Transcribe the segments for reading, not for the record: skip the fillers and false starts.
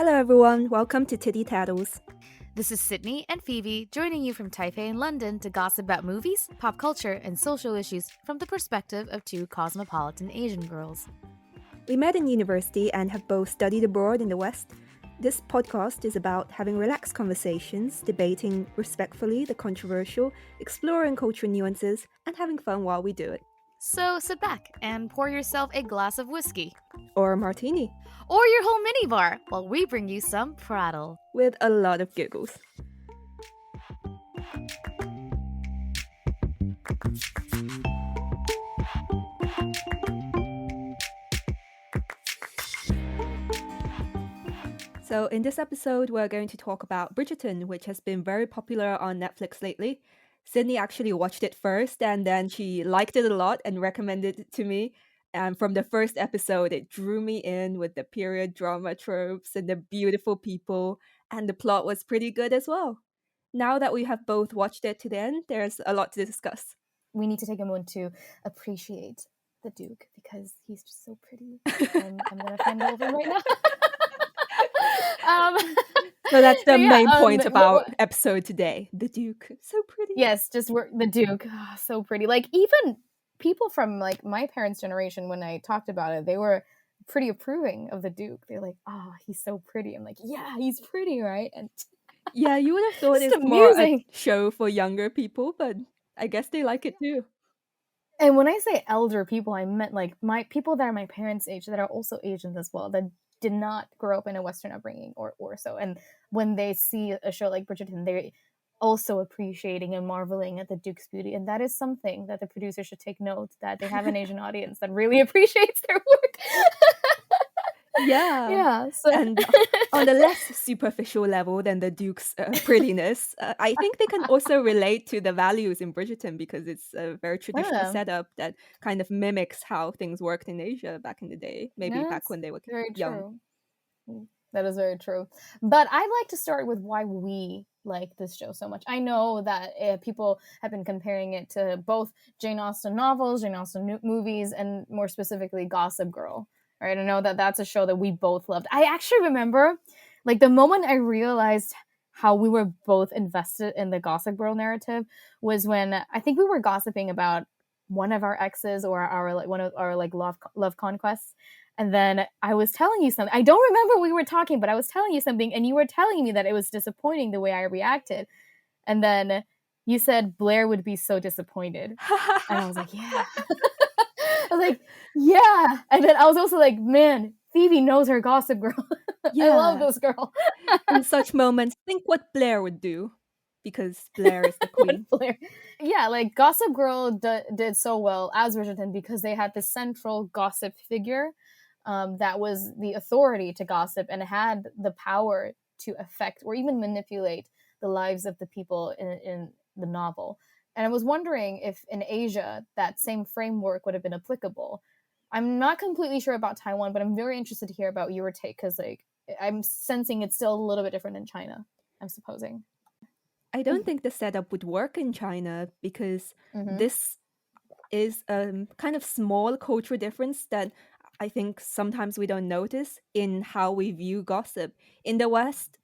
Hello everyone, welcome to Tittie Tattles. This is Sydney and Phoebe joining you from Taipei and London to gossip about movies, pop culture, and social issues from the perspective of two cosmopolitan Asian girls. We met in university and have both studied abroad in the West. This podcast is about having relaxed conversations, debating respectfully the controversial, exploring cultural nuances, and having fun while we do it. So sit back and pour yourself a glass of whiskey. Or a martini. Or your whole minibar while we bring you some prattle. With a lot of giggles. So in this episode, we're going to talk about Bridgerton, which has been very popular on Netflix lately. Sydney actually watched it first, and then she liked it a lot and recommended it to me. And from the first episode, it drew me in with the period drama tropes and the beautiful people, and the plot was pretty good as well. Now that we have both watched it to the end, there's a lot to discuss. We need to take a moment to appreciate the Duke because he's just so pretty. And I'm going to fangirl him right now. So that's the main point of our episode today. The Duke, so pretty. Yes, the Duke, so pretty. Like even people from like my parents' generation, when I talked about it, they were pretty approving of the Duke. They're like, "Oh, he's so pretty." I'm like, "Yeah, he's pretty, right?" And yeah, you would have thought it's more a show for younger people, but I guess they like it too. And when I say elder people, I meant like my people that are my parents' age that are also Asians as well, that did not grow up in a Western upbringing or so. And when they see a show like Bridgerton, they're also appreciating and marveling at the Duke's beauty. And that is something that the producers should take note, that they have an Asian audience that really appreciates their work. Yeah. So, and on a less superficial level than the Duke's prettiness, I think they can also relate to the values in Bridgerton because it's a very traditional setup that kind of mimics how things worked in Asia back in the day, maybe back when they were young. True. That is very true. But I'd like to start with why we like this show so much. I know that people have been comparing it to both Jane Austen novels, Jane Austen movies, and more specifically Gossip Girl. Right? I know that that's a show that we both loved. I actually remember, like, the moment I realized how we were both invested in the Gossip Girl narrative was when I think we were gossiping about one of our exes or one of our love conquests. And then I was telling you something. I don't remember we were talking, but I was telling you something, and you were telling me that it was disappointing the way I reacted. And then you said Blair would be so disappointed. And I was like, yeah. I was like, yeah. And then I was also like, man, Phoebe knows her Gossip Girl. Yeah. I love this girl. In such moments, think what Blair would do. Because Blair is the queen. Yeah, like Gossip Girl did so well as Bridgerton because they had this central gossip figure that was the authority to gossip and had the power to affect or even manipulate the lives of the people in the novel. And I was wondering if in Asia that same framework would have been applicable. I'm not completely sure about Taiwan, but I'm very interested to hear about your take because like I'm sensing it's still a little bit different in China, I'm supposing. I don't think the setup would work in China because this is a kind of small cultural difference that I think sometimes we don't notice in how we view gossip. In the West,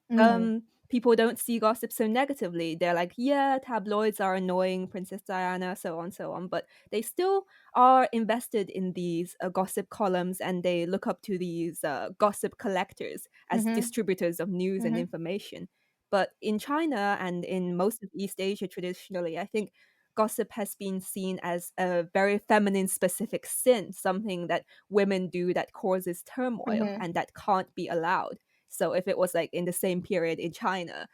people don't see gossip so negatively. They're like, yeah, tabloids are annoying, Princess Diana, so on. But they still are invested in these gossip columns and they look up to these gossip collectors as distributors of news and information. But in China and in most of East Asia traditionally, I think gossip has been seen as a very feminine specific sin, something that women do that causes turmoil and that can't be allowed. So if it was like in the same period in China,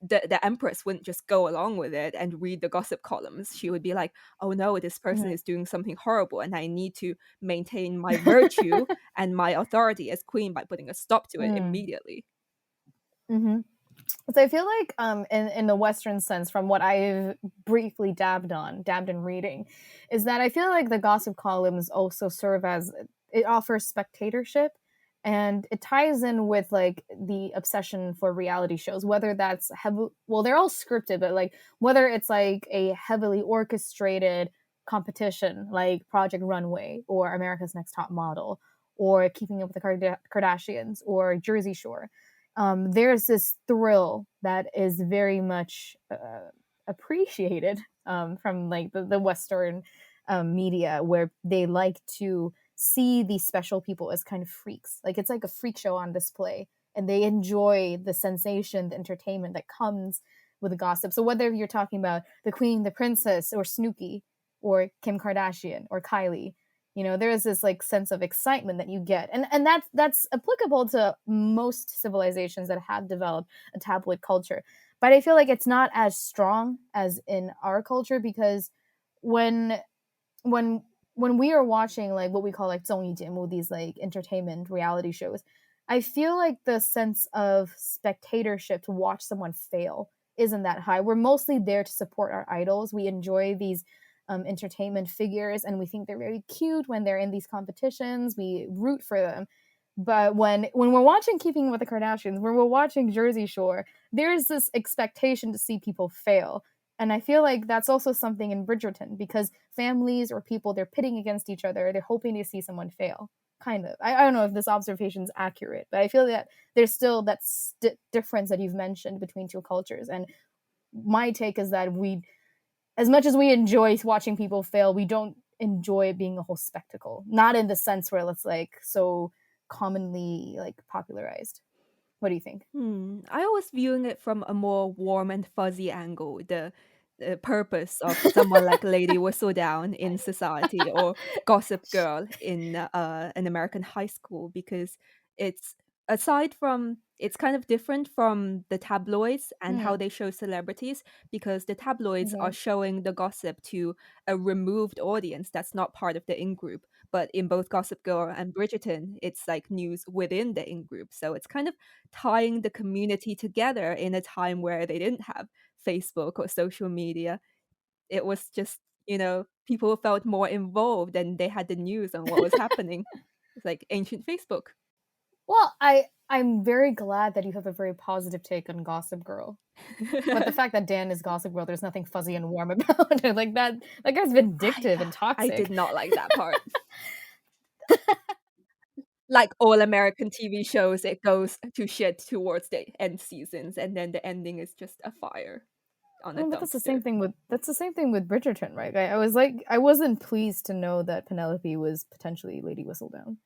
the empress wouldn't just go along with it and read the gossip columns. She would be like, oh no, this person is doing something horrible and I need to maintain my virtue and my authority as queen by putting a stop to it immediately. So I feel like in the Western sense, from what I've briefly dabbed in reading, is that I feel like the gossip columns also serve as, it offers spectatorship and it ties in with like the obsession for reality shows, whether that's they're all scripted, but like whether it's like a heavily orchestrated competition like Project Runway or America's Next Top Model, or Keeping Up with the Kardashians or Jersey Shore. There's this thrill that is very much appreciated from like the Western media, where they like to see these special people as kind of freaks. Like it's like a freak show on display, and they enjoy the sensation, the entertainment that comes with the gossip. So whether you're talking about the Queen, the Princess, or Snooki, or Kim Kardashian, or Kylie, there is this like sense of excitement that you get, and that's applicable to most civilizations that have developed a tabloid culture. But I feel like it's not as strong as in our culture, because when when when we are watching like what we call like 综艺节目, these like entertainment reality shows, I feel like the sense of spectatorship to watch someone fail isn't that high. We're mostly there to support our idols. We enjoy these entertainment figures, and we think they're very cute when they're in these competitions. We root for them. But when we're watching Keeping with the Kardashians, when we're watching Jersey Shore, there's this expectation to see people fail. And I feel like that's also something in Bridgerton, because families or people, they're pitting against each other. They're hoping to see someone fail. Kind of. I don't know if this observation is accurate, but I feel that there's still that difference that you've mentioned between two cultures. And my take is that as much as we enjoy watching people fail, we don't enjoy it being a whole spectacle. Not in the sense where it's like so commonly like popularized. What do you think? I was viewing it from a more warm and fuzzy angle. The purpose of someone like Lady Whistledown in society, or Gossip Girl in an American high school, because it's it's kind of different from the tabloids and how they show celebrities, because the tabloids are showing the gossip to a removed audience that's not part of the in group. But in both Gossip Girl and Bridgerton, it's like news within the in group. So it's kind of tying the community together in a time where they didn't have Facebook or social media. It was just, people felt more involved and they had the news on what was happening. It's like ancient Facebook. Well, I'm very glad that you have a very positive take on Gossip Girl. But the fact that Dan is Gossip Girl, there's nothing fuzzy and warm about it. Like that guy's vindictive and toxic. I did not like that part. Like all American TV shows, it goes to shit towards the end seasons, and then the ending is just a fire on a dumpster. But that's the same thing with Bridgerton, right? I wasn't pleased to know that Penelope was potentially Lady Whistledown.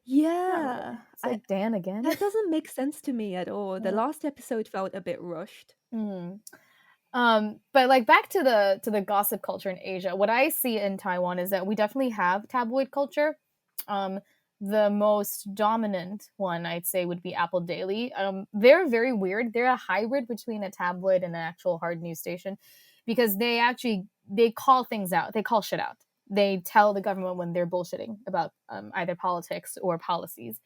Yeah. It's like Dan again. That doesn't make sense to me at all. The last episode felt a bit rushed. But like back to the gossip culture in Asia, what I see in Taiwan is that we definitely have tabloid culture. The most dominant one, I'd say, would be Apple Daily. They're very weird. They're a hybrid between a tabloid and an actual hard news station, because they call things out. They call shit out. They tell the government when they're bullshitting about either politics or policies.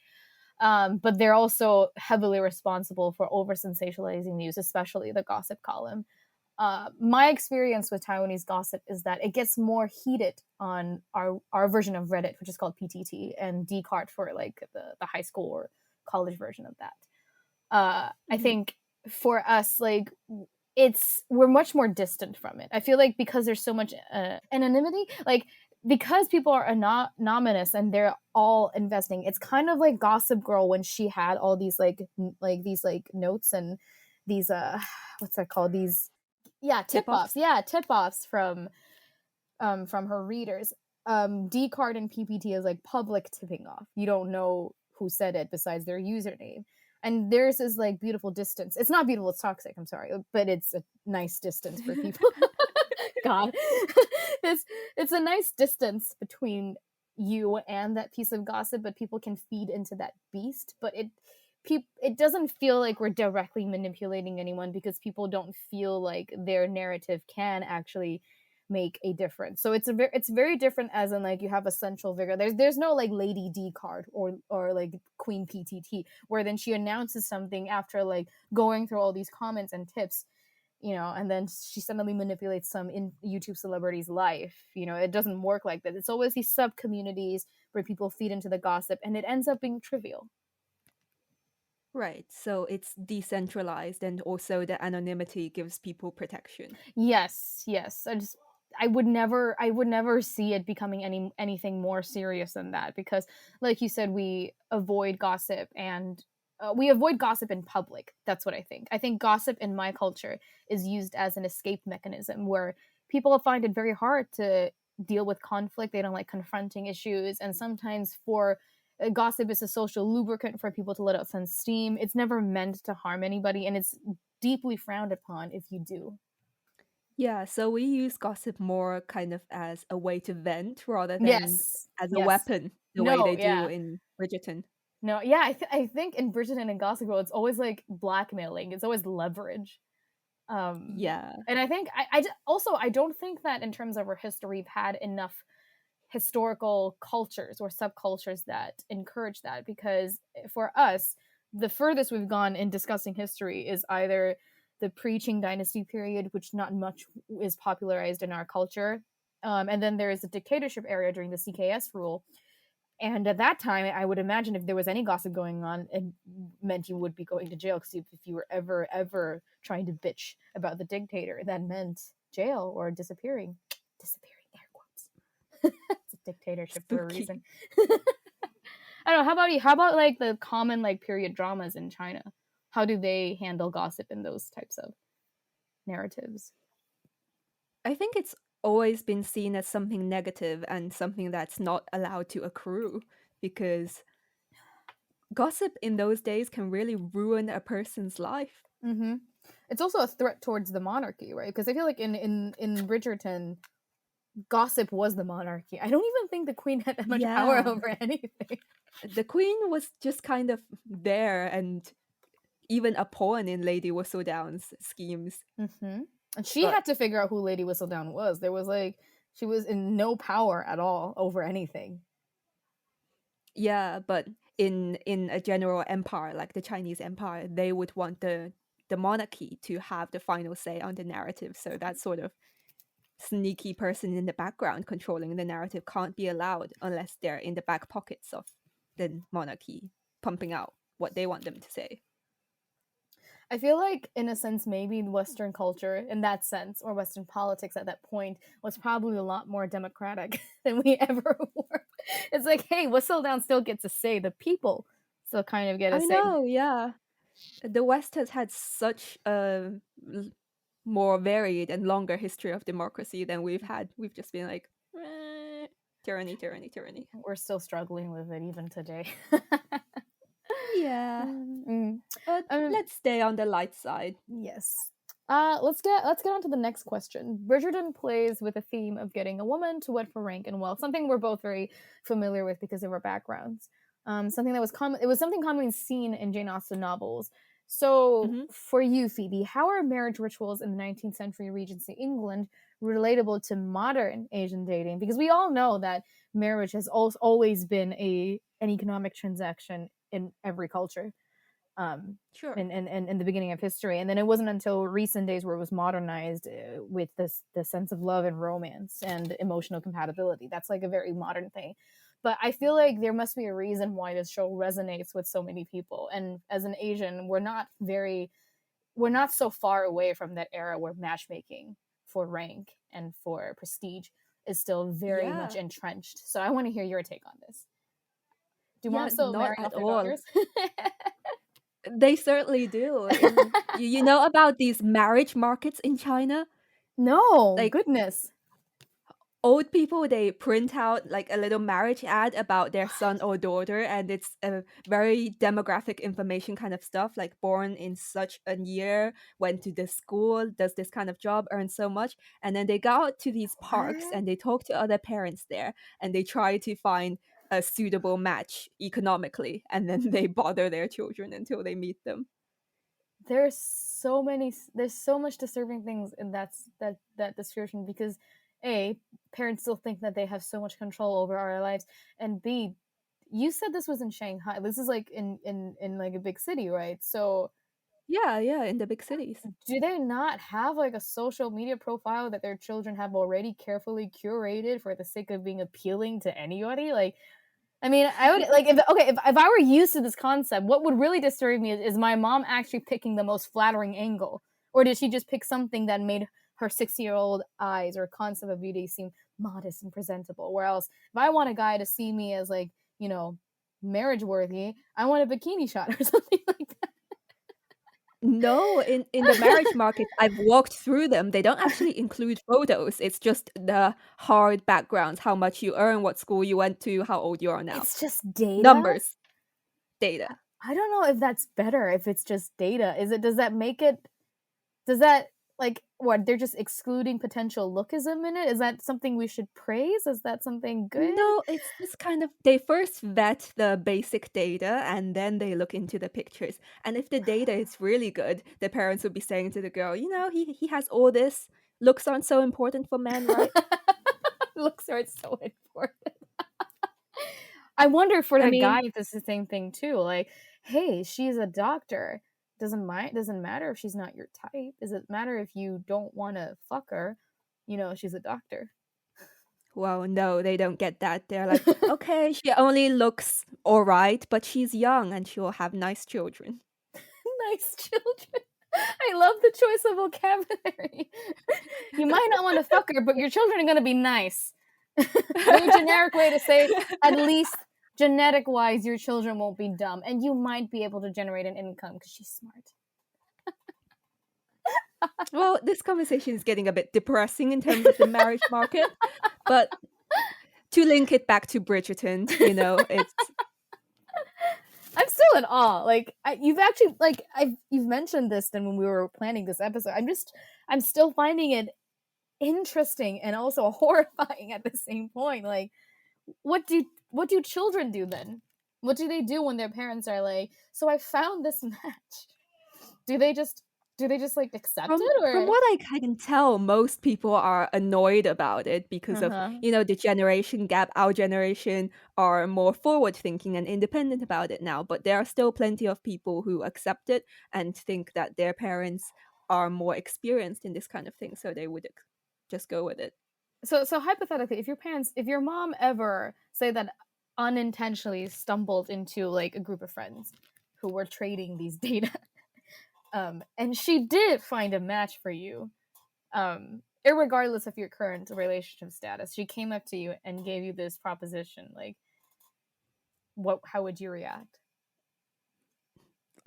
But they're also heavily responsible for over sensationalizing news, especially the gossip column. My experience with Taiwanese gossip is that it gets more heated on our version of Reddit, which is called PTT, and Dcard for like the high school or college version of that. I think for us, like we're much more distant from it. I feel like because there's so much anonymity, like because people are anonymous and they're all investing, it's kind of like Gossip Girl when she had all these these notes and these what's that called, these tip-offs from her readers. Dcard and PPT is like public tipping off. You don't know who said it besides their username. And there's this like beautiful distance. It's not beautiful, it's toxic, I'm sorry, but it's a nice distance for people. God. It's a nice distance between you and that piece of gossip, but people can feed into that beast. But it doesn't feel like we're directly manipulating anyone, because people don't feel like their narrative can actually make a difference. So it's very different, as in like you have a central figure. There's no like Lady Dcard or like Queen PTT, where then she announces something after like going through all these comments and tips, and then she suddenly manipulates some in YouTube celebrity's life. It doesn't work like that. It's always these sub communities where people feed into the gossip, and it ends up being trivial. Right, so it's decentralized, and also the anonymity gives people protection. Yes. I would never see it becoming anything more serious than that, because like you said, we avoid gossip, and we avoid gossip in public. That's what I think. I think gossip in my culture is used as an escape mechanism, where people find it very hard to deal with conflict. They don't like confronting issues, and sometimes for gossip is a social lubricant for people to let out some steam. It's never meant to harm anybody, and it's deeply frowned upon if you do. Yeah, so we use gossip more kind of as a way to vent rather than Yes. as a Yes. weapon, the way No, they do yeah. in Bridgerton. No, yeah, I think in Bridgerton and Gossip Girl, it's always like blackmailing. It's always leverage. Yeah. And I think also I don't think that in terms of our history we've had enough historical cultures or subcultures that encourage that, because for us the furthest we've gone in discussing history is either the preaching dynasty period, which not much is popularized in our culture, and then there is the dictatorship era during the CKS rule. And at that time, I would imagine if there was any gossip going on, it meant you would be going to jail, because if you were ever trying to bitch about the dictator, that meant jail or disappearing. Disappearing, air quotes. It's a dictatorship for a reason. I don't know. How about you? How about like the common like period dramas in China? How do they handle gossip in those types of narratives? I think it's always been seen as something negative and something that's not allowed to accrue, because gossip in those days can really ruin a person's life. Mm-hmm. It's also a threat towards the monarchy, right? Because I feel like in Bridgerton, gossip was the monarchy. I don't even think the queen had that much power over anything. The queen was just kind of there and even a pawn in Lady Whistledown's schemes. Mm-hmm. And she had to figure out who Lady Whistledown was. There was like, she was in no power at all over anything. Yeah, but in a general empire like the Chinese empire, they would want the monarchy to have the final say on the narrative. So that sort of sneaky person in the background controlling the narrative can't be allowed unless they're in the back pockets of the monarchy, pumping out what they want them to say. I feel like, in a sense, maybe Western culture, in that sense, or Western politics at that point, was probably a lot more democratic than we ever were. It's like, hey, Whistledown still gets a say. The people still kind of get a say. I know, yeah. The West has had such a more varied and longer history of democracy than we've had. We've just been like, tyranny. We're still struggling with it even today. Yeah. But let's stay on the light side. Yes. Let's get on to the next question. Bridgerton plays with the theme of getting a woman to wed for rank and wealth, something we're both very familiar with because of our backgrounds. Something that was common. It was something commonly seen in Jane Austen novels. So, for you, Phoebe, how are marriage rituals in the 19th century Regency England relatable to modern Asian dating? Because we all know that marriage has always been an economic transaction in every culture. Sure. In the beginning of history, and then it wasn't until recent days where it was modernized with the sense of love and romance and emotional compatibility. That's like a very modern thing. But I feel like there must be a reason why this show resonates with so many people. And as an Asian, we're not so far away from that era where matchmaking for rank and for prestige is still very much entrenched. So I want to hear your take on this. Do moms still marry off their daughters? They certainly do. You know about these marriage markets in China? No, like, goodness. Old people, they print out like a little marriage ad about their son or daughter, and it's a very demographic information kind of stuff, like born in such a year, went to this school, does this kind of job, earns so much. And then they go out to these parks and they talk to other parents there, and they try to find a suitable match economically, and then they bother their children until they meet them. There's so much disturbing things in that description, because A, parents still think that they have so much control over our lives, and B, you said this was in Shanghai. This is like in like a big city, right? So yeah, in the big cities. Do they not have like a social media profile that their children have already carefully curated for the sake of being appealing to anybody? Like, I mean, I would like if I were used to this concept, what would really disturb me is my mom actually picking the most flattering angle, or did she just pick something that made her 60-year-old eyes or concept of beauty seem modest and presentable. Whereas if I want a guy to see me as like, you know, marriage worthy, I want a bikini shot or something like that. No, in the marriage market, I've walked through them. They don't actually include photos. It's just the hard backgrounds, how much you earn, what school you went to, how old you are now. It's just data. Numbers, data. I don't know if that's better if it's just data. Does that like what, they're just excluding potential lookism in it? Is that something we should praise? Is that something good? No, it's just kind of, they first vet the basic data and then they look into the pictures. And if the data is really good, the parents would be saying to the girl, you know, he has all this. Looks aren't so important for men, right? Looks aren't so important. I wonder for the guy if it's the same thing too. Like, hey, she's a doctor. Doesn't matter if she's not your type. Does it matter if you don't want to fuck her? You know, she's a doctor. Well, no, they don't get that. They're like, okay, she only looks all right, but she's young and she'll have nice children. Nice children. I love the choice of vocabulary. You might not want to fuck her, but your children are going to be nice. Very generic way to say, at least genetic-wise, your children won't be dumb, and you might be able to generate an income because she's smart. Well, this conversation is getting a bit depressing in terms of the marriage market, but to link it back to Bridgerton, you know, it's... I'm still in awe. Like, you've mentioned this then when we were planning this episode. I'm still finding it interesting and also horrifying at the same point. Like, what do children do then? What do they do when their parents are like, so I found this match? Do they just like accept it? Or? From what I can tell, most people are annoyed about it because of, you know, the generation gap. Our generation are more forward thinking and independent about it now, but there are still plenty of people who accept it and think that their parents are more experienced in this kind of thing, so they would just go with it. So hypothetically, if your mom ever, say that unintentionally stumbled into like a group of friends who were trading these data, and she did find a match for you, irregardless of your current relationship status, she came up to you and gave you this proposition, like, how would you react?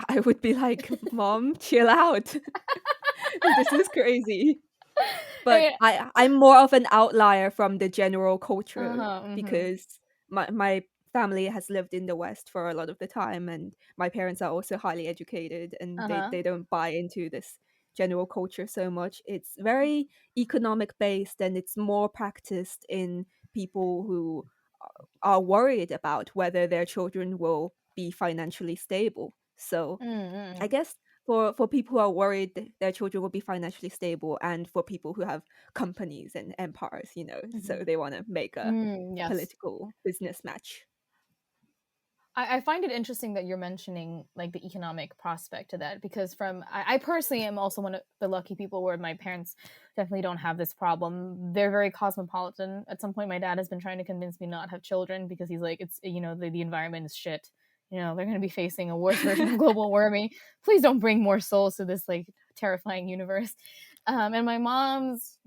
I would be like, Mom, chill out. This is crazy. But I'm more of an outlier from the general culture because my family has lived in the West for a lot of the time, and my parents are also highly educated, and they don't buy into this general culture so much. It's very economic based, and it's more practiced in people who are worried about whether their children will be financially stable. So I guess for people who are worried their children will be financially stable, and for people who have companies and empires, you know, so they want to make a political business match. I find it interesting that you're mentioning like the economic prospect to that, because I personally am also one of the lucky people where my parents definitely don't have this problem. They're very cosmopolitan. At some point my dad has been trying to convince me not to have children because he's like, it's, you know, the environment is shit. You know, they're going to be facing a worse version of global warming. Please don't bring more souls to this like terrifying universe. And my mom's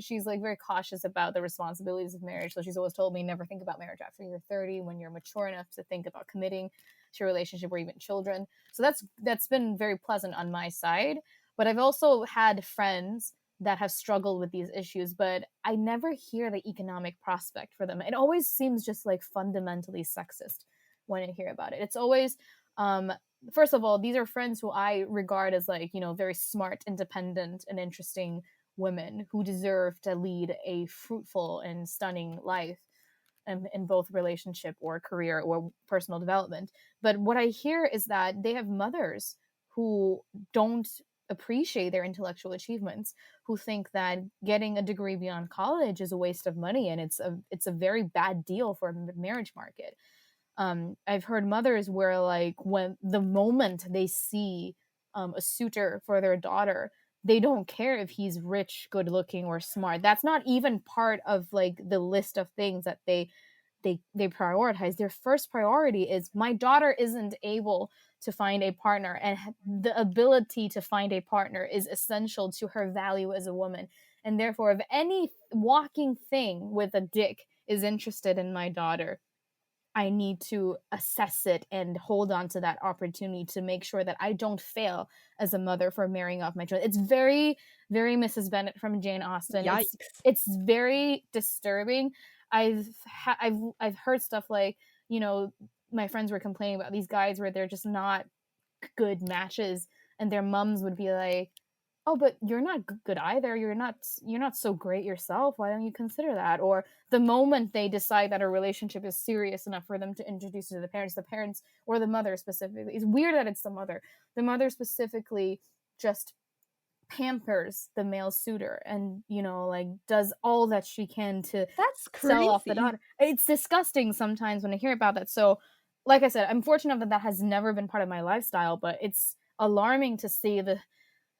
she's like very cautious about the responsibilities of marriage. So she's always told me, never think about marriage after you're 30, when you're mature enough to think about committing to a relationship or even children. So that's been very pleasant on my side. But I've also had friends that have struggled with these issues, but I never hear the economic prospect for them. It always seems just like fundamentally sexist when I hear about it. It's always, first of all, these are friends who I regard as like, you know, very smart, independent, and interesting women who deserve to lead a fruitful and stunning life in both relationship or career or personal development. But what I hear is that they have mothers who don't appreciate their intellectual achievements, who think that getting a degree beyond college is a waste of money and it's a very bad deal for a marriage market. I've heard mothers where like when the moment they see a suitor for their daughter, they don't care if he's rich, good looking, or smart. That's not even part of like the list of things that they they prioritize. Their first priority is, my daughter isn't able to find a partner, and the ability to find a partner is essential to her value as a woman. And therefore, if any walking thing with a dick is interested in my daughter, I need to assess it and hold on to that opportunity to make sure that I don't fail as a mother for marrying off my child. It's very, very Mrs. Bennet from Jane Austen. Yikes. It's very disturbing. I've heard stuff like, my friends were complaining about these guys where they're just not good matches, and their mums would be like, oh, but you're not good either, you're not so great yourself, why don't you consider that? Or the moment they decide that a relationship is serious enough for them to introduce it to the parents or the mother specifically, it's weird that it's the mother specifically just pampers the male suitor and like does all that she can to That's sell off the crazy. daughter. It's disgusting sometimes when I hear about that. So like I said, I'm fortunate that has never been part of my lifestyle, but it's alarming to see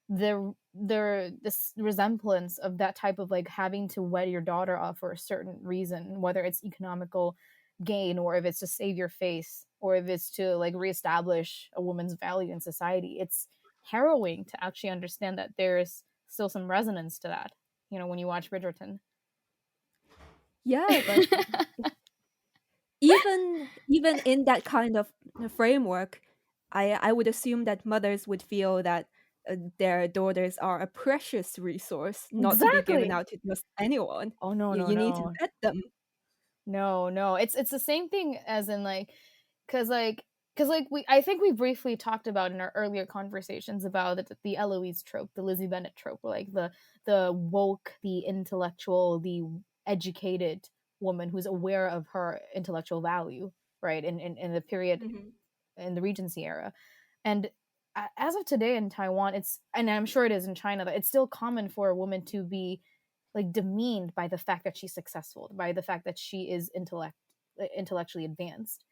this resemblance of that type of like having to wed your daughter off for a certain reason, whether it's economical gain, or if it's to save your face, or if it's to like reestablish a woman's value in society. It's harrowing to actually understand that there's still some resonance to that, when you watch Bridgerton. Yeah, but even in that kind of framework, I would assume that mothers would feel that their daughters are a precious resource, not to be given Exactly. out to just anyone. Oh, no, no, You need to no. vet them. No. It's the same thing as in like, because I think we briefly talked about in our earlier conversations about the Eloise trope, the Lizzie Bennet trope, like the woke, the intellectual, the educated woman who's aware of her intellectual value, right? In the period, Mhm. in the Regency era. And as of today in Taiwan, and I'm sure it is in China, that it's still common for a woman to be like demeaned by the fact that she's successful, by the fact that she is intellectually advanced.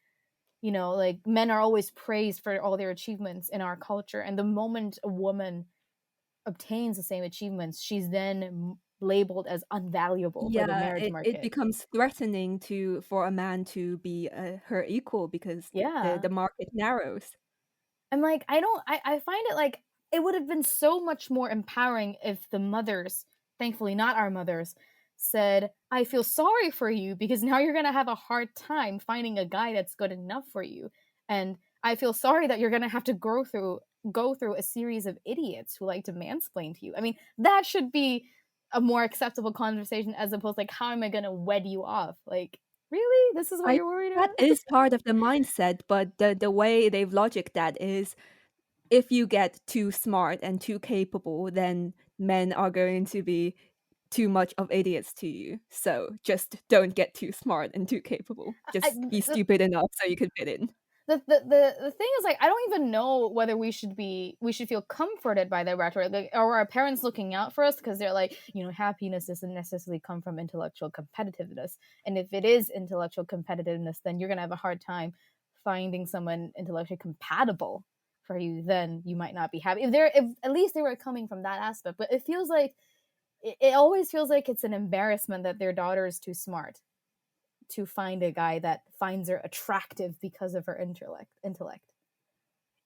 Like men are always praised for all their achievements in our culture, and the moment a woman obtains the same achievements, she's then labeled as unvaluable for the Yeah, marriage it market. becomes threatening for a man to be her equal because Yeah. the market narrows. I'm like, I find it like it would have been so much more empowering if the mothers, thankfully not our mothers, said, I feel sorry for you because now you're going to have a hard time finding a guy that's good enough for you. And I feel sorry that you're going to have to go through a series of idiots who like to mansplain to you. I mean, that should be a more acceptable conversation as opposed to like, how am I going to wed you off? Like, really? This is what I you're worried That about? is part of the mindset, but the way they've logic that is, if you get too smart and too capable, then men are going to be too much of idiots to you. So just don't get too smart and too capable. I, Just be the, stupid enough so you can fit in. the thing is, like, I don't even know whether we should feel comforted by that rhetoric, like, or our parents looking out for us because they're like, happiness doesn't necessarily come from intellectual competitiveness, and if it is intellectual competitiveness, then you're gonna have a hard time finding someone intellectually compatible for you. Then you might not be happy if at least they were coming from that aspect. But it always feels like it's an embarrassment that their daughter is too smart to find a guy that finds her attractive because of her intellect.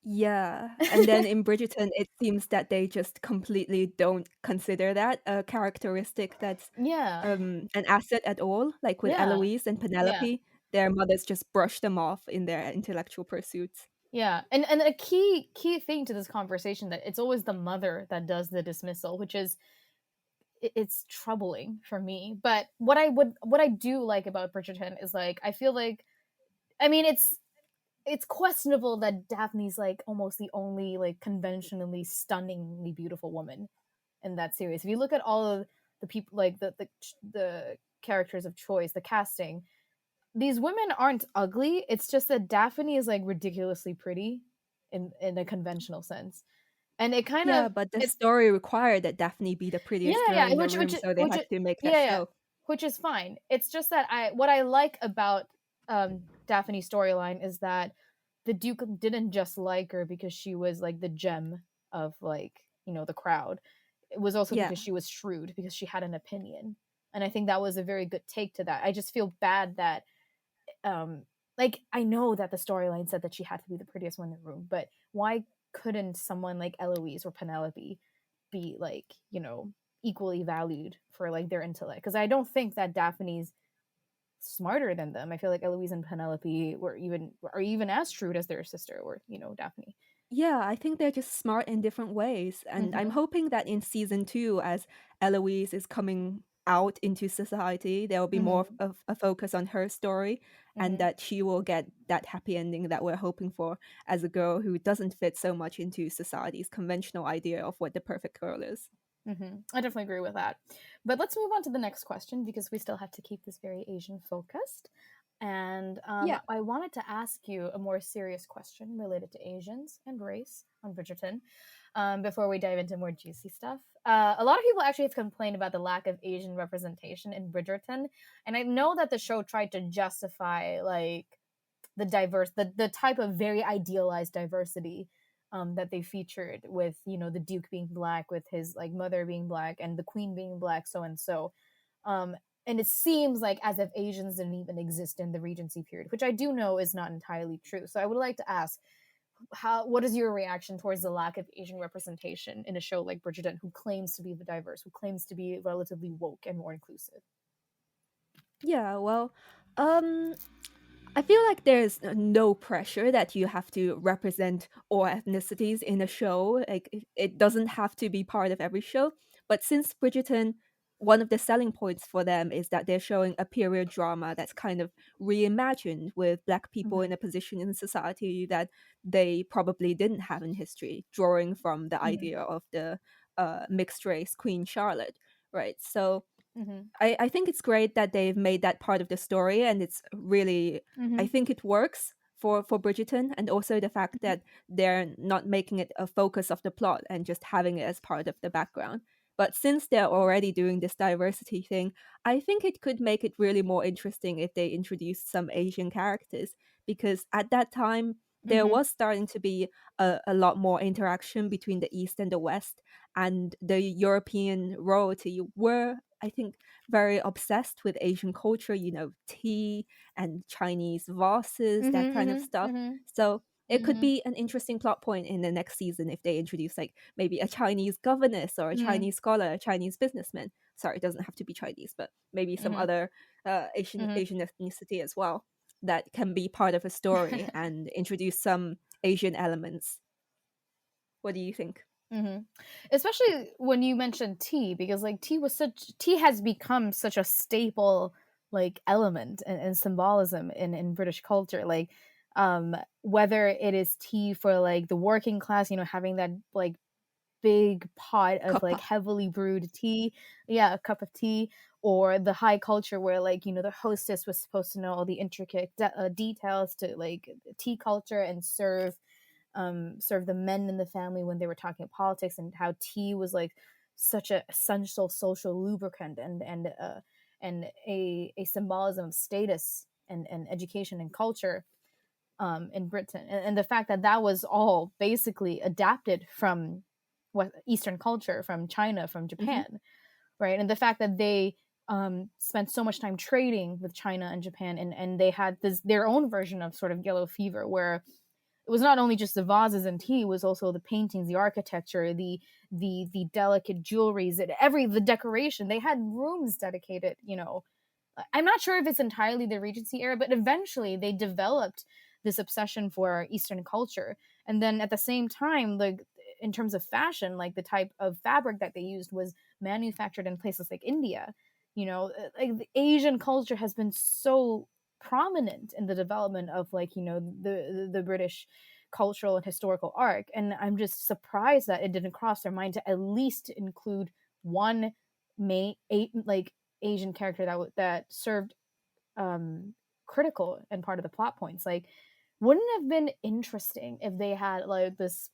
Yeah, and then in Bridgerton, it seems that they just completely don't consider that a characteristic that's Yeah. an asset at all. Like with Yeah. Eloise and Yeah. Penelope, their mothers just brush them off in their intellectual pursuits. Yeah. And a key thing to this conversation, that it's always the mother that does the dismissal, which is it's troubling for me. But what I do like about Bridgerton is, like, I feel like, I mean, it's questionable that Daphne's like almost the only like conventionally stunningly beautiful woman in that series. If you look at all of the people, like the characters of choice, the casting, these women aren't ugly. It's just that Daphne is like ridiculously pretty in a conventional sense, and it kind Yeah, of but the it story required that Daphne be the yeah, prettiest girl yeah, in the room, so they had to make that yeah, show. which is fine. It's just that what I like about Daphne's storyline is that the Duke didn't just like her because she was like the gem of, like, the crowd. It was also Yeah. because she was shrewd, because she had an opinion. And I think that was a very good take to that. I just feel bad that like, I know that the storyline said that she had to be the prettiest one in the room, but why couldn't someone like Eloise or Penelope be, like, equally valued for, like, their intellect? Because I don't think that Daphne's smarter than them. I feel like Eloise and Penelope are even as shrewd as their sister, or Daphne. Yeah, I think they're just smart in different ways. And I'm Mm-hmm. hoping that in season 2, as Eloise is coming out into society, there will be more Mm-hmm. of a focus on her story, and Mm-hmm. that she will get that happy ending that we're hoping for as a girl who doesn't fit so much into society's conventional idea of what the perfect girl is. Mm-hmm. I definitely agree with that. But let's move on to the next question, because we still have to keep this very Asian focused. And Yeah. I wanted to ask you a more serious question related to Asians and race on Bridgerton, before we dive into more juicy stuff. A lot of people actually have complained about the lack of Asian representation in Bridgerton. And I know that the show tried to justify, like, the type of very idealized diversity that they featured, with the Duke being black, with his, like, mother being black, and the Queen being black, so and so. um and it seems like as if Asians didn't even exist in the Regency period, which I do know is not entirely true. So I would like to ask, what is your reaction towards the lack of Asian representation in a show like Bridgerton, who claims to be diverse, who claims to be relatively woke and more inclusive? Yeah, well, um I feel like there's no pressure that you have to represent all ethnicities in a show. Like it doesn't have to be part of every show. But since Bridgerton, one of the selling points for them is that they're showing a period drama that's kind of reimagined with Black people in Mm-hmm. a position in society that they probably didn't have in history, drawing from the Mm-hmm. idea of the mixed race Queen Charlotte, right? So Mm-hmm. I think it's great that they've made that part of the story, and it's really, I Mm-hmm. think it works for Bridgerton, and also the fact that they're not making it a focus of the plot and just having it as part of the background. But since they're already doing this diversity thing, I think it could make it really more interesting if they introduced some Asian characters, because at that time there Mm-hmm. was starting to be a lot more interaction between the East and the West, and the European royalty were, I think, very obsessed with Asian culture, tea and Chinese vases, that kind of Mm-hmm. stuff. Mm-hmm. So it could Mm-hmm. be an interesting plot point in the next season if they introduce, like, maybe a Chinese governess or a Mm-hmm. Chinese scholar, a Chinese businessman. Sorry, it doesn't have to be Chinese, but maybe some Mm-hmm. other Asian ethnicity as well that can be part of a story Mm-hmm. and introduce some Asian elements. What do you think? Mm-hmm. Especially when you mentioned tea, because, like, tea has become such a staple, like, element and symbolism in British culture. Like, whether it is tea for, like, the working class, having that, like, big pot of, like, Coppa. heavily brewed tea, yeah, a cup of tea, or the high culture where, like, the hostess was supposed to know all the intricate details to, like, tea culture, and serve the men in the family when they were talking politics, and how tea was, like, such a essential social lubricant, and a symbolism of status and education and culture, in Britain, and the fact that that was all basically adapted from what Eastern culture, from China, from Hmm. Japan, right? And the fact that they spent so much time trading with China and Japan, and they had their own version of sort of yellow fever, where it was not only just the vases and tea, it was also the paintings, the architecture, the delicate jewelries, the decoration. They had rooms dedicated. I'm not sure if it's entirely the Regency era, but eventually they developed this obsession for Eastern culture. And then at the same time, like, in terms of fashion, like, the type of fabric that they used was manufactured in places like India. Like, the Asian culture has been so prominent in the development of, like, the British cultural and historical arc, and I'm just surprised that it didn't cross their mind to at least include one like, Asian character that served critical and part of the plot points. Like, wouldn't it have been interesting if they had, like, this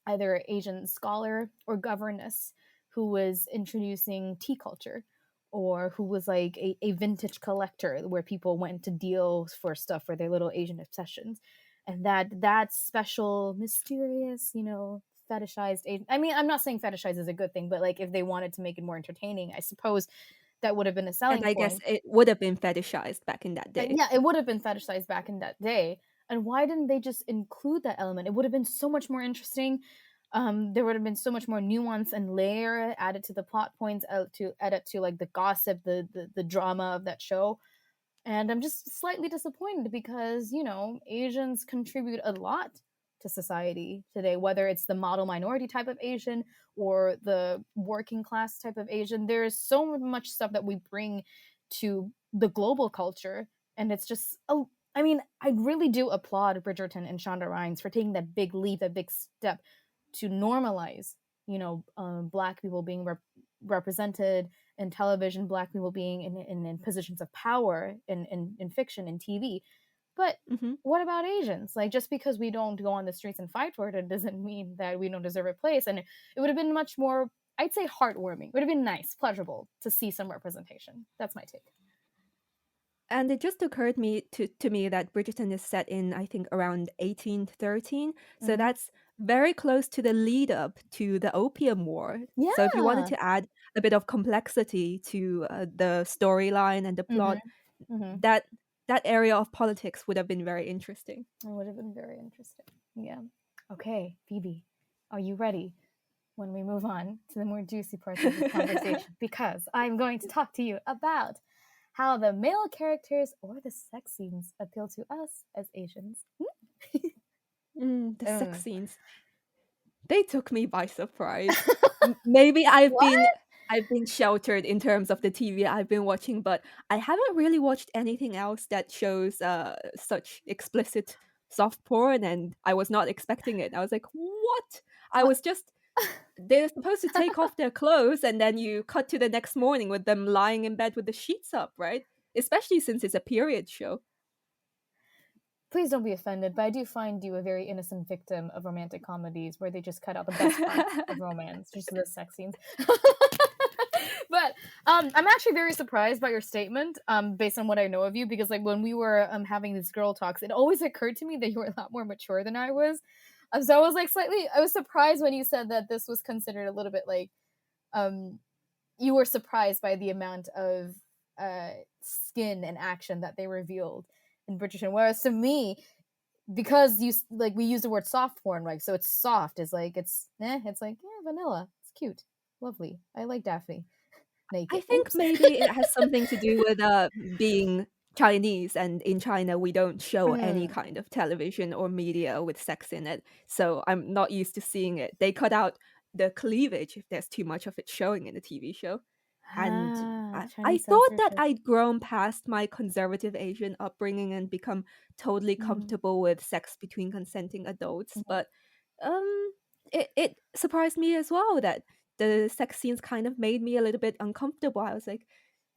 either Asian scholar or governess who was introducing tea culture, or who was, like, a vintage collector where people went to deal for stuff for their little Asian obsessions, and that special mysterious, fetishized Asian. I mean, I'm not saying fetishized is a good thing, but, like, if they wanted to make it more entertaining, I suppose that would have been a selling And I guess point. it would have been fetishized back in that day. Yeah, it would have been fetishized back in that day. And why didn't they just include that element? It would have been so much more interesting. There would have been so much more nuance and layer added to the plot points, added to like the gossip, the drama of that show. And I'm just slightly disappointed because, you know, Asians contribute a lot to society today, whether it's the model minority type of Asian or the working class type of Asian. There's so much stuff that we bring to the global culture. And it's just, I mean, I really do applaud Bridgerton and Shonda Rhimes for taking that big leap, that big step to normalize, you know, Black people being represented in television, Black people being in positions of power in fiction and TV. But what about Asians? Like, just because we don't go on the streets and fight for it doesn't mean that we don't deserve a place. And it would have been much more, I'd say, heartwarming. It would have been nice, pleasurable to see some representation. That's my take. And it just occurred to me that Bridgerton is set in, I think, around 1813. So that's very close to the lead up to the Opium War. Yeah. So if you wanted to add a bit of complexity to the storyline and the plot, that area of politics would have been very interesting. It would have been very interesting. Yeah. Okay, Phoebe, are you ready when we move on to the more juicy parts of this conversation? Because I'm going to talk to you about how the male characters or the sex scenes appeal to us as Asians. The sex scenes. They took me by surprise. Maybe I've been sheltered in terms of the TV I've been watching, but I haven't really watched anything else that shows such explicit soft porn, and I was not expecting it. I was like, what? I was just they're supposed to take off their clothes and then you cut to the next morning with them lying in bed with the sheets up, right? Especially since it's a period show. Please don't be offended, but I do find you a very innocent victim of romantic comedies where they just cut out the best parts of romance, just the sex scenes. But I'm actually very surprised by your statement, based on what I know of you, because like when we were having these girl talks, it always occurred to me that you were a lot more mature than I was. So I was like I was surprised when you said that this was considered a little bit like, you were surprised by the amount of skin and action that they revealed in Bridgerton. Whereas to me, because we use the word soft porn, right? So it's soft. It's like vanilla. It's cute, lovely. I like Daphne naked. I think maybe it has something to do with being Chinese, and in China we don't show any kind of television or media with sex in it, so I'm not used to seeing it. They cut out the cleavage if there's too much of it showing in the TV show. And I thought that I'd grown past my conservative Asian upbringing and become totally comfortable with sex between consenting adults, but it surprised me as well that the sex scenes kind of made me a little bit uncomfortable. I was like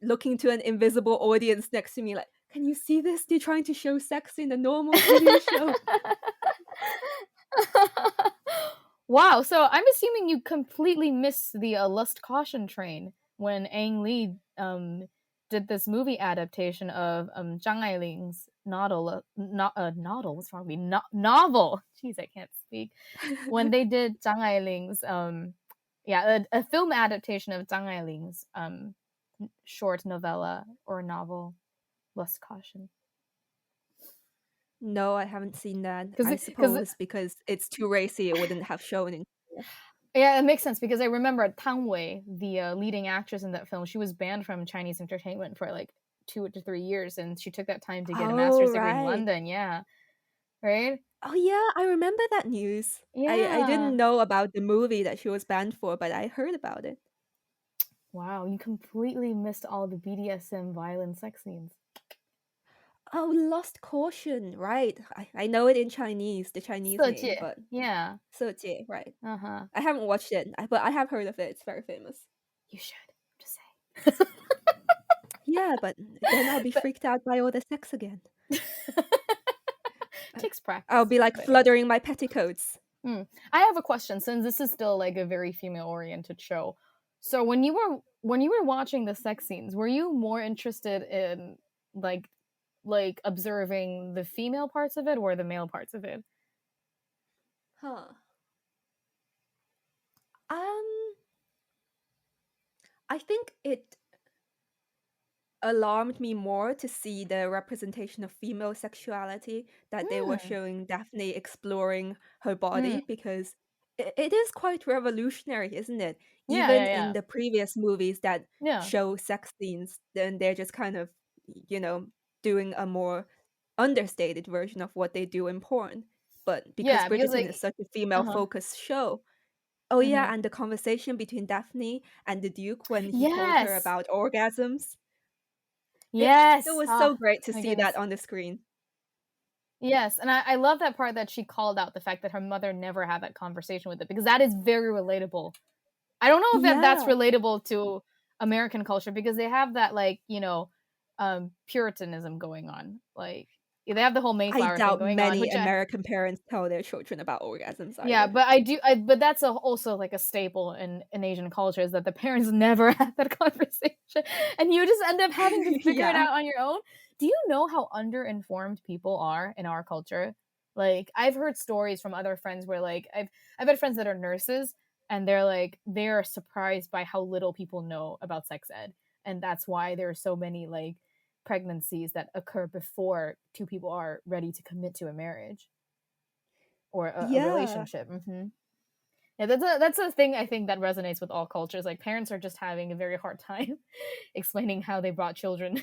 looking to an invisible audience next to me like, can you see this? They're trying to show sex in a normal TV show. Wow, so I'm assuming you completely missed the Lust Caution train when Ang Lee did this movie adaptation of Zhang Ailing's novel. What's wrong with me? Novel. Jeez, I can't speak. When they did Zhang Ailing's a film adaptation of Zhang Ailing's short novella or novel, Lust Caution. No, I haven't seen that. I suppose because it's too racy, it wouldn't have shown in. Yeah, it makes sense because I remember Tang Wei, the leading actress in that film, she was banned from Chinese entertainment for like 2 to 3 years, and she took that time to get a master's degree in London. Yeah, right. Oh yeah, I remember that news. Yeah. I didn't know about the movie that she was banned for, but I heard about it. Wow, you completely missed all the BDSM violent sex scenes. Oh, Lost Caution, right. I know it in Chinese, the Chinese name, but... Yeah. 色戒, right. Uh-huh. I haven't watched it, but I have heard of it. It's very famous. You should, just say. Yeah, but then I'll be freaked out by all the sex again. Takes practice. I'll be like fluttering my petticoats. I have a question, since this is still like a very female-oriented show. So when you were watching the sex scenes, were you more interested in like observing the female parts of it or the male parts of it? I think it alarmed me more to see the representation of female sexuality that they were Mm, showing Daphne exploring her mm. body, because it is quite revolutionary, isn't it? Yeah, Even yeah, in yeah. the previous movies that Yeah. show sex scenes, then they're just kind of, you know, doing a more understated version of what they do in porn. But because Yeah, because Bridgerton like is such a female uh-huh. focused show, oh Mhm. yeah, and the conversation between Daphne and the Duke when he told her Yes. about orgasms, it Yes. was Ah, so great to my see that goodness. on the screen. Yes, and I love that part that she called out the fact that her mother never had that conversation with it because that is very relatable. I don't know if that's Yeah, relatable to American culture because they have that like, puritanism going on. Like they have the whole I Mayflower thing doubt going on, many which I American parents tell their children about orgasms yeah, either. but but that's also like a staple in Asian culture is that the parents never had that conversation, and you just end up having to figure it Yeah. out on your own. Do you know how underinformed people are in our culture? Like I've heard stories from other friends where like I've had friends that are nurses and they're like they're surprised by how little people know about sex ed, and that's why there are so many like pregnancies that occur before two people are ready to commit to a marriage or a Yeah. relationship. Yeah, that's a thing I think that resonates with all cultures. Like parents are just having a very hard time explaining how they brought children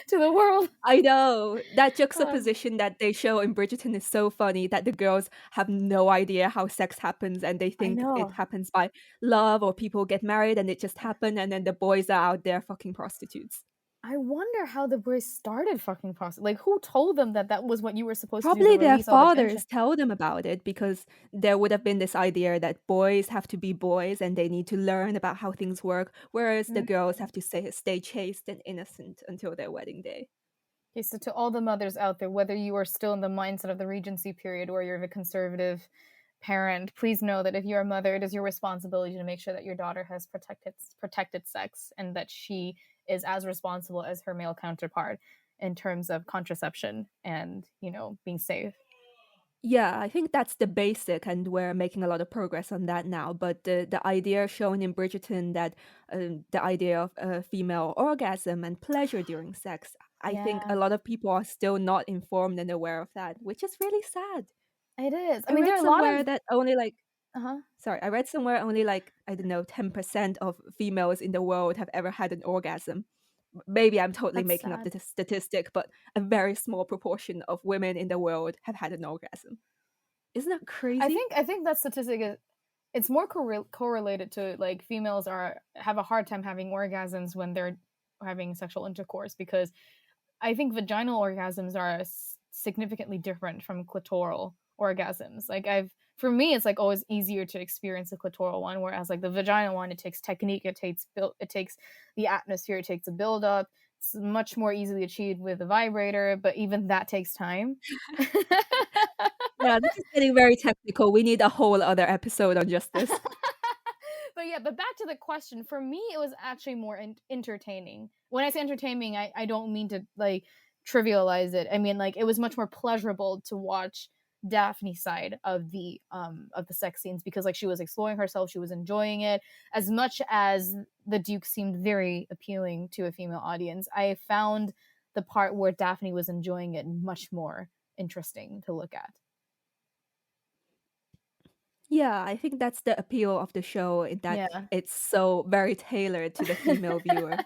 to the world. I know. That Uh, juxtaposition that they show in Bridgerton is so funny, that the girls have no idea how sex happens and they I think it know. happens by love or people get married and it just happened, and then the boys are out there fucking prostitutes. I wonder how the boys started fucking prostitute. Like, who told them that that was what you were supposed to do to Probably their release all the tension? fathers tell them about it, because there would have been this idea that boys have to be boys and they need to learn about how things work, whereas the Mm. girls have to stay chaste and innocent until their wedding day. Okay, so to all the mothers out there, whether you are still in the mindset of the Regency period or you're a conservative parent, please know that if you're a mother, it is your responsibility to make sure that your daughter has protected sex and that she is as responsible as her male counterpart in terms of contraception and being safe. Yeah, I think that's the basic, and we're making a lot of progress on that now. But the idea shown in Bridgerton, that the idea of a female orgasm and pleasure during sex, I think a Yeah, lot of people are still not informed and aware of that, which is really sad. it is. I I mean, there read are a lot somewhere of that only like uh-huh. sorry, I read somewhere only like, I don't know, 10% of females in the world have ever had an orgasm. Maybe I'm totally That's making up sad. the statistic, but a very small proportion of women in the world have had an orgasm. Isn't that I crazy? think I think that statistic is it's more correlated to like females are have a hard time having orgasms when they're having sexual intercourse because I think vaginal orgasms are significantly different from clitoral orgasms. Like for me, it's like always easier to experience a clitoral one, whereas like the vaginal one, it takes technique, it takes the atmosphere, it takes a build up. It's much more easily achieved with a vibrator, but even that takes time. Yeah, this is getting very technical. We need a whole other episode on just this. But yeah, but back to the question. For me, it was actually more entertaining. When I say entertaining, I don't mean to like trivialize it. I mean like it was much more pleasurable to watch Daphne's side of the sex scenes because like she was exploring herself, she was enjoying it as much as the Duke seemed very appealing to a female audience. I found the part where Daphne was enjoying it much more interesting to look at. Yeah, I think that's the appeal of the show, in that Yeah. it's so very tailored to the female viewer.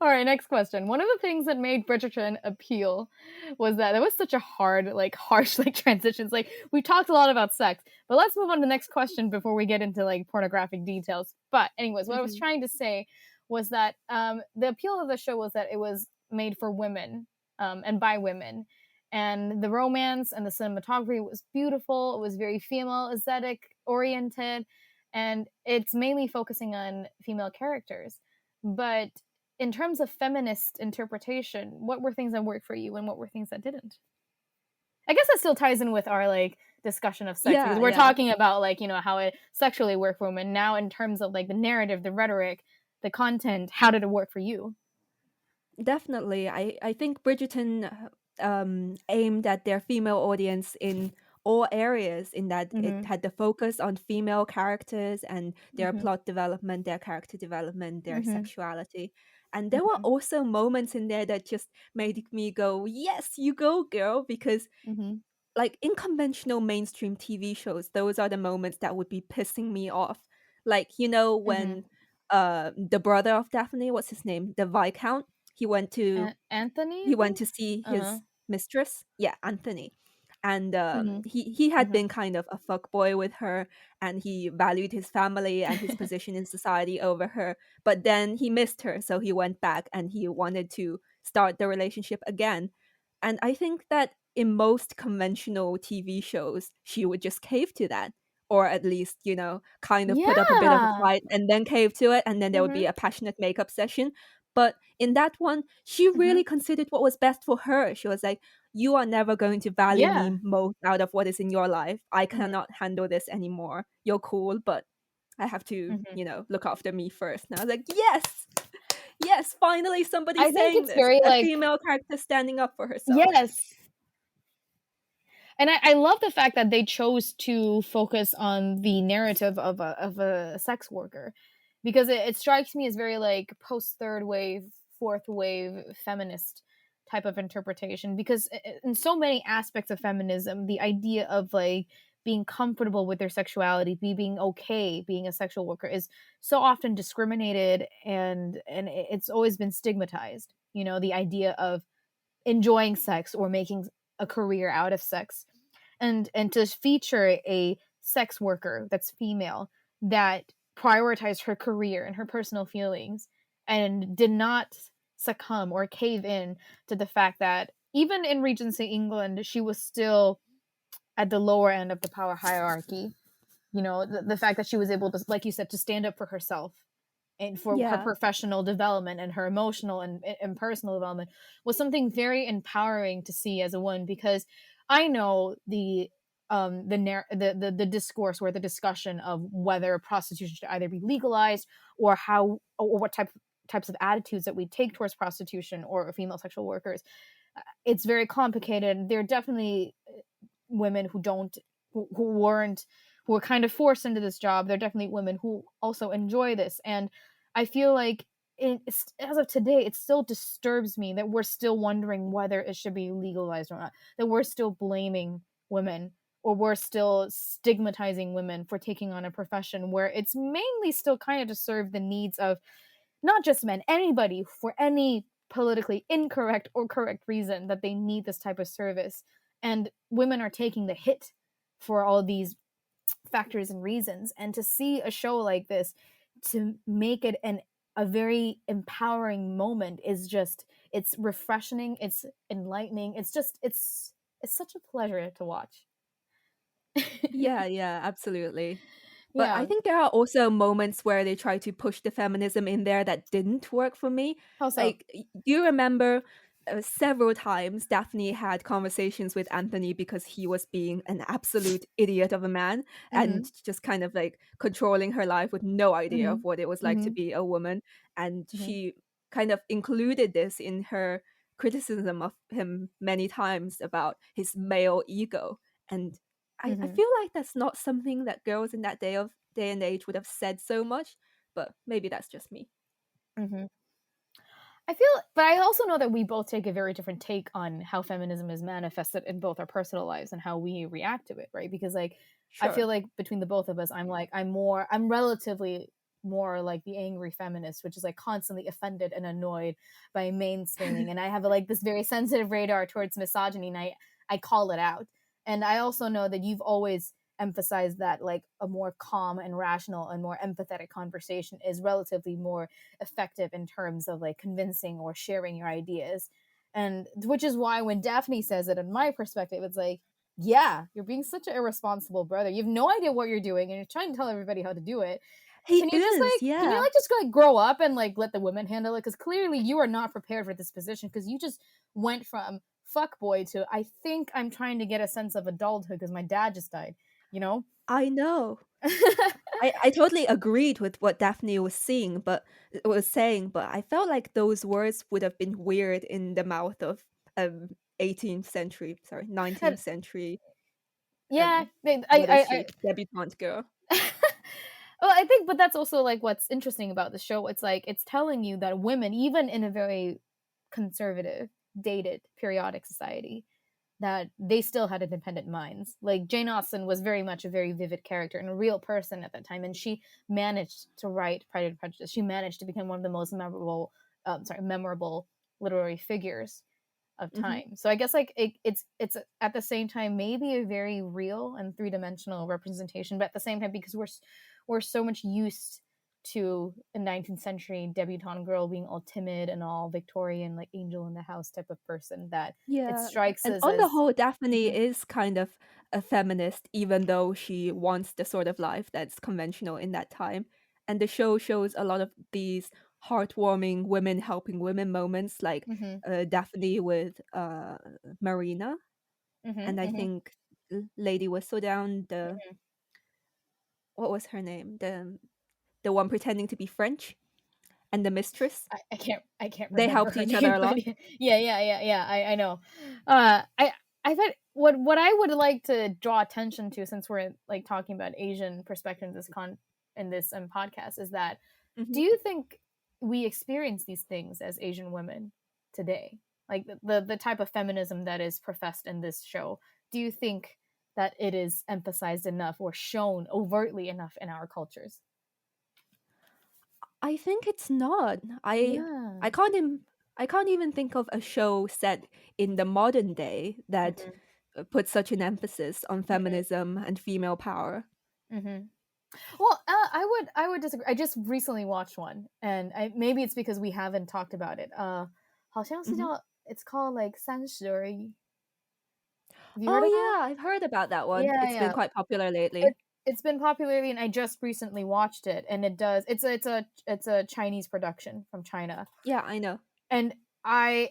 All right, next question. One of the things that made Bridgerton appeal was that it was such a hard, like harsh, like transitions. Like we talked a lot about sex, but let's move on to the next question before we get into like pornographic details. But anyways, what I was Mhm. trying to say was that the appeal of the show was that it was made for women and by women, and the romance and the cinematography was beautiful. It was very female aesthetic oriented, and it's mainly focusing on female characters. But in terms of feminist interpretation, what were things that worked for you and what were things that didn't? I guess that still ties in with our like discussion of sex because Yeah, we're yeah. talking about like how it sexually worked for women. Now, in terms of like the narrative, the rhetoric, the content, how did it work for you? Definitely. I think Bridgerton aimed at their female audience in all areas, in that it Mm-hmm. had the focus on female characters and their Mm-hmm. plot development, their character development, their Mm-hmm. sexuality. And there were also moments in there that just made me go, yes, you go, girl, because like in conventional mainstream TV shows, those are the moments that would be pissing me off. Like, when the brother of Daphne, what's his name? The Viscount, he went to Anthony, I he went think. to see Uh-huh. his mistress. Yeah, Anthony. And Mm-hmm. he had Mm-hmm. been kind of a fuckboy with her, and he valued his family and his position in society over her. But then he missed her, so he went back and he wanted to start the relationship again. And I think that in most conventional TV shows, she would just cave to that. Or at least, kind of put up a bit of a Yeah. fight and then cave to it, and then there would Mm-hmm. be a passionate makeup session. But in that one, she Mm-hmm. really considered what was best for her. She was like, you are never going to value me Yeah. most out of what is in your life. I Mm-hmm. cannot handle this anymore. You're cool, but I have to, Mm-hmm. look after me first. And I was like, yes, yes, finally somebody I think saying it's this. very A like, female character standing up for herself. yes. And I love the fact that they chose to focus on the narrative of a sex worker, because it strikes me as very like post third wave, fourth wave feminist type of interpretation. Because in so many aspects of feminism, the idea of like being comfortable with their sexuality, being okay being a sexual worker, is so often discriminated, and it's always been stigmatized. The idea of enjoying sex or making a career out of sex, and to feature a sex worker that's female that prioritized her career and her personal feelings and did not succumb or cave in to the fact that even in Regency England she was still at the lower end of the power hierarchy. The fact that she was able to, like you said, to stand up for herself and for her Yeah. professional development and her emotional and personal development was something very empowering to see as a woman. Because I know the discourse or the discussion of whether prostitution should either be legalized, or how, or what types of attitudes that we take towards prostitution or female sexual workers. It's very complicated. There are definitely women who weren't, who were kind of forced into this job. There are definitely women who also enjoy this, and I feel like as of today, it still disturbs me that we're still wondering whether it should be legalized or not. That we're still blaming women, or we're still stigmatizing women for taking on a profession where it's mainly still kind of to serve the needs of not just men, anybody, for any politically incorrect or correct reason that they need this type of service. And women are taking the hit for all these factors and reasons. And to see a show like this, to make it a very empowering moment, is just, it's refreshing, it's enlightening, it's such a pleasure to watch. Yeah, absolutely. But I Yeah. think there are also moments where they try to push the feminism in there that didn't work for me. How so? Like, do you remember several times Daphne had conversations with Anthony because he was being an absolute idiot of a man Mm-hmm. and just kind of like controlling her life with no idea Mm-hmm. of what it was like to Mm-hmm. be a woman. And Mm-hmm. she kind of included this in her criticism of him many times about his male ego. And I Mm-hmm. feel like that's not something that girls in that day and age would have said so much, but maybe that's just me. Mm-hmm. I feel, but I also know that we both take a very different take on how feminism is manifested in both our personal lives and how we react to it, right? Because like, I Sure. feel like between the both of us, I'm relatively more like the angry feminist, which is like constantly offended and annoyed by mansplaining, and I have like this very sensitive radar towards misogyny, and I call it out. And I also know that you've always emphasize that like a more calm and rational and more empathetic conversation is relatively more effective in terms of like convincing or sharing your ideas. And which is why when Daphne says it, in my perspective, it's like, yeah, you're being such an irresponsible brother. You have no idea what you're doing and you're trying to tell everybody how to do it. He Can you just is, like, can you yeah. like just like grow up and like let the women handle it? Because clearly you are not prepared for this position, because you just went from fuck boy to, I think I'm trying to get a sense of adulthood because my dad just died, you know? I know. I totally agreed with what Daphne was saying, but I felt like those words would have been weird in the mouth of 18th century, sorry, 19th century Yeah, what is she? I Debutante girl. Well, I think, but that's also like what's interesting about the show. It's like it's telling you that women, even in a very conservative, dated, periodic society, that they still had independent minds. Like Jane Austen was very much a very vivid character and a real person at that time, and she managed to write Pride and Prejudice. She managed to become one of the most memorable literary figures of Mhm. time. So I guess like it's at the same time maybe a very real and three-dimensional representation, but at the same time because we're so much used to a 19th century debutante girl being all timid and all Victorian, like angel in the house type of person, that it Yeah, strikes and us on the as whole, Daphne Mhm. is kind of a feminist, even though she wants the sort of life that's conventional in that time. And the show shows a lot of these heartwarming women helping women moments, like Mhm. Daphne with Marina, Mhm. and I Mhm. think Lady Whistledown, the Mhm. what was her name? The one pretending to be French, and the mistress. I can't They remember helped her each other name, a but lot. yeah, I know. I thought what I would like to draw attention to, since we're like talking about Asian perspective in this podcast, is that Mhm. do you think we experience these things as Asian women today? Like the type of feminism that is professed in this show, do you think that it is emphasized enough or shown overtly enough in our cultures? I think it's not. Yeah. I can't I can't even think of a show set in the modern day that Mhm. puts such an emphasis on Mhm. feminism and female power. Mhm. Well, I would disagree. I just recently watched one, and maybe it's because we haven't talked about it. Mhm. it's called like 三十而已. Have you heard Oh of that? yeah, I've heard about that one. Yeah, It's been yeah. quite popular It, lately. it's been popularly, and I just recently watched it, and it's a Chinese production from China, Yeah, I know. and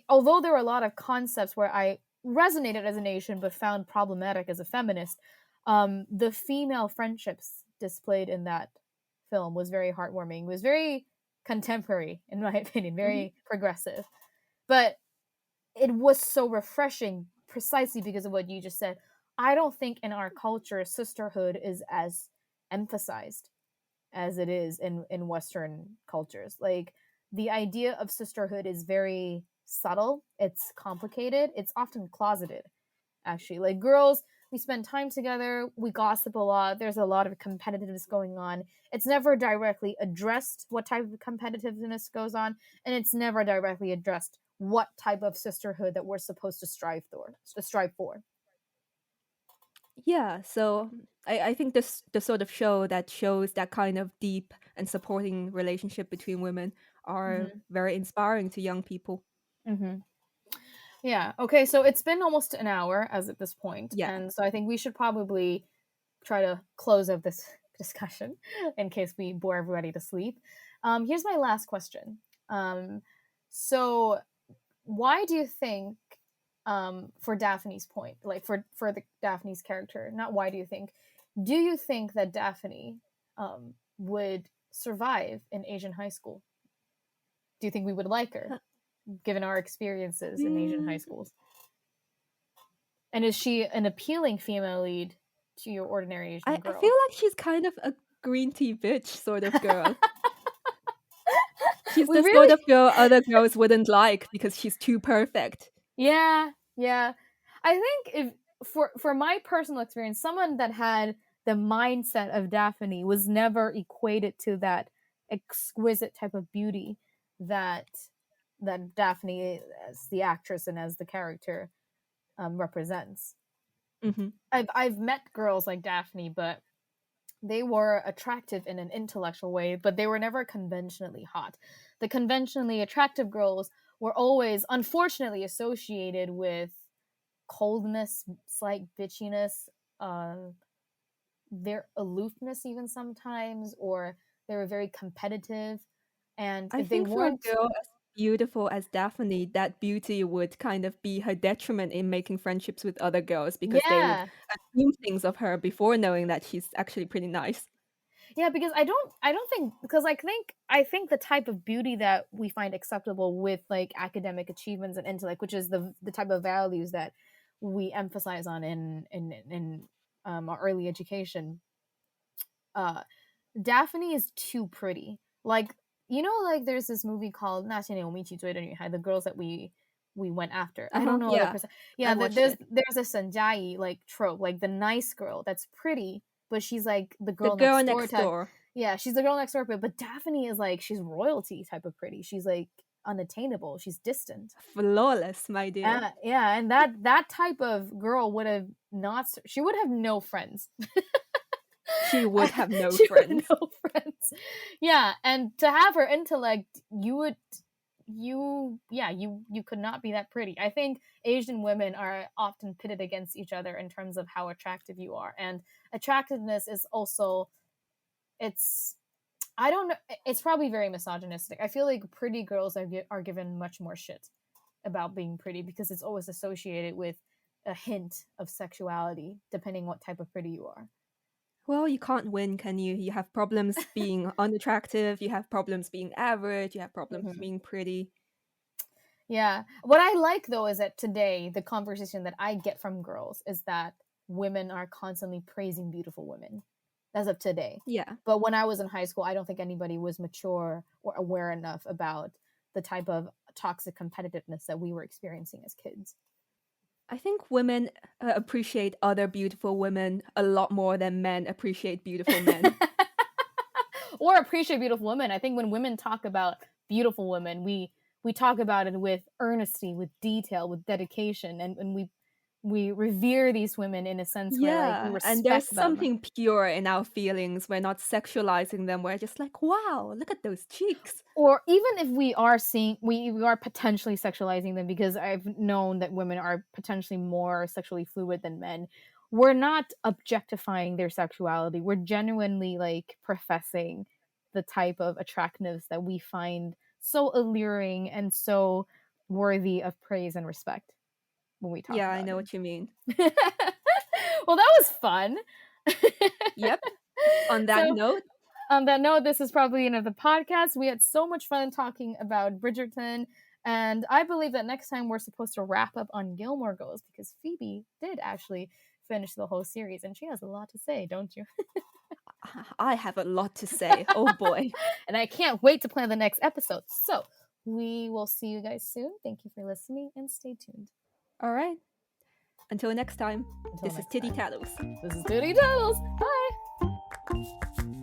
although there were a lot of concepts where I resonated as a nation but found problematic as a feminist, the female friendships displayed in that film was very heartwarming. It was very contemporary, in my opinion, Mhm. very progressive, but it was so refreshing precisely because of what you just said. I don't think in our culture sisterhood is as emphasized as it is in Western cultures. Like the idea of sisterhood is very subtle, it's complicated, it's often closeted, actually. Like girls, we spend time together, we gossip a lot, there's a lot of competitiveness going on. It's never directly addressed what type of competitiveness goes on, and it's never directly addressed what type of sisterhood that we're supposed to strive for. Yeah, so I think this the sort of show that shows that kind of deep and supporting relationship between women are Mm-hmm. very inspiring to young people. Mm-hmm. Yeah. Okay. So it's been almost an hour as at this point, Yeah. and so I think we should probably try to close out this discussion in case we bore everybody to sleep. Here's my last question. Um, so, why do you think, for Daphne's point, like for the Daphne's character, not why do you think that Daphne would survive in Asian high school? Do you think we would like her, given our experiences in Asian high Mm, schools? And is she an appealing female lead to your ordinary Asian I feel girl? like she's kind of a green tea bitch sort of girl. She's We the sort really, of girl other girls wouldn't like because she's too perfect. yeah, yeah. I think if for my personal experience, someone that had the mindset of Daphne was never equated to that exquisite type of beauty that Daphne as the actress and as the character represents. Mhm. I've met girls like Daphne, but they were attractive in an intellectual way, but they were never conventionally hot. The conventionally attractive girls were always, unfortunately, associated with coldness, slight bitchiness, their aloofness, even sometimes, or they were very competitive. And I if they think for a weren't, girl as beautiful as Daphne, that beauty would kind of be her detriment in making friendships with other girls because they would yeah, assume things of her before knowing that she's actually pretty nice. yeah, because I don't think, because I think the type of beauty that we find acceptable with like academic achievements and intellect, which is the type of values that we emphasize on in our early education, uh Daphne is too pretty. Like, you know, like there's this movie called 那些年我们一起追的女孩, the girls that we went after. I don't know the person. Yeah, there's a Sanjai like trope, like the nice girl that's pretty, but she's like the girl next door. Yeah, she's the girl next door, but Daphne is like, she's royalty type of pretty. She's like unattainable. She's distant. Flawless, my dear. Yeah, and that type of girl would have not. She would have no friends. She would have no friends. Yeah, and to have her intellect, you could not be that pretty. I think Asian women are often pitted against each other in terms of how attractive you are, and attractiveness is also, I don't know, it's probably very misogynistic. I feel like pretty girls are given much more shit about being pretty because it's always associated with a hint of sexuality, depending what type of pretty you are. Well, you can't win, can you? You have problems being unattractive, you have problems being average, you have problems being pretty. Yeah. What I like, though, is that today, the conversation that I get from girls is that women are constantly praising beautiful women as of today. Yeah. But when I was in high school, I don't think anybody was mature or aware enough about the type of toxic competitiveness that we were experiencing as kids. I think women appreciate other beautiful women a lot more than men appreciate beautiful men. Or appreciate beautiful women. I think when women talk about beautiful women, we talk about it with earnesty, with detail, with dedication, and we revere these women in a sense where like we respect and there's them. something pure in our feelings. We're not sexualizing them. We're just like, wow, look at those cheeks. Or even if we are we are potentially sexualizing them, because I've known that women are potentially more sexually fluid than men. We're not objectifying their sexuality. We're genuinely like professing the type of attractiveness that we find so alluring and so worthy of praise and respect when we talk about I know what you mean. Well, that was fun. Yep. On that note, this is probably another podcast. We had so much fun talking about Bridgerton, and I believe that next time we're supposed to wrap up on Gilmore Girls, because Phoebe did actually finish the whole series, and she has a lot to say, don't you? I have a lot to say. Oh boy. And I can't wait to plan the next episode. So we will see you guys soon. Thank you for listening, and stay tuned. All right. Until next time, this is Tittie Tattles. This is Tittie Tattles. Bye.